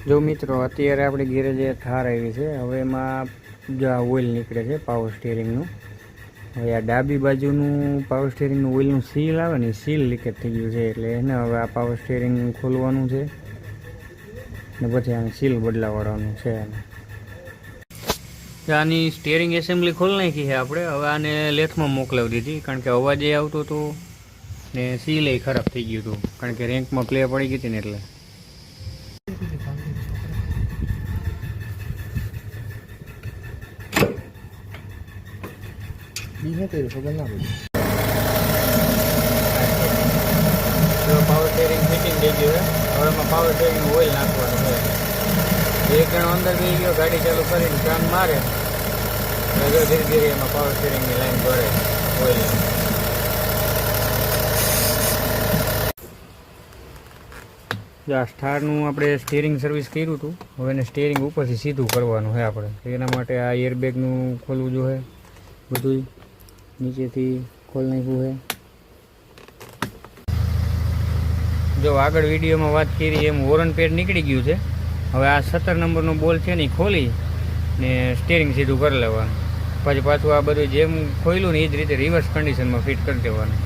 જો મિત્રો અત્યારે આપણે ગેરેજ થાર આવી છે, હવે એમાં જો આ ઓઇલ નીકળે છે પાવર સ્ટીયરિંગનું. હવે આ ડાબી બાજુનું પાવર સ્ટીયરિંગનું ઓઇલનું સીલ આવે ને, સીલ લીકેજ થઈ ગયું છે, એટલે એને હવે આ પાવર સ્ટીયરિંગ ખોલવાનું છે ને પછી આને સીલ બદલાવવાનું છે. આની સ્ટીયરિંગ એસેમ્બલી ખોલી નાખી છે આપણે. હવે આને લેથમાં મોકલાવી દીધી, કારણ કે અવાજ એ આવતો હતો ને સીલ એ ખરાબ થઈ ગયું હતું, કારણ કે રેન્કમાં પ્લે પડી ગઈ હતી ને એટલે. પાવર સ્ટીયરિંગ ફિટિંગ થઈ ગયું છે. હવે એમાં પાવર સ્ટીયરિંગ ઓઇલ નાખવાનું છે. એક જણો અંદર બી ગયો, ગાડી ચાલુ કરીને કાન મારે એટલે ધીરે ધીરે એમાં પાવર સ્ટીયરિંગની લાઈન ભરે ઓઇલ. આ સ્ટારનું આપણે સ્ટીયરિંગ સર્વિસ કર્યું હતું. હવે એને સ્ટીયરિંગ ઉપરથી સીધું કરવાનું છે આપણે. એના માટે આ એરબેગનું ખોલવું જોઈએ, બધું નીચેથી ખોલી નાખ્યું છે. જો આગળ વિડીયોમાં વાત કરી એમ વોરન પેડ નીકળી ગયું છે. હવે આ 17 નંબરનો બોલ છે ને એ ખોલી ને સ્ટીયરિંગ સીધું કરી લેવાનું. પછી પાછું આ બધું જેમ ખોલ્યું ને એ જ રીતે રિવર્સ કન્ડિશનમાં ફિટ કરી દેવાનું.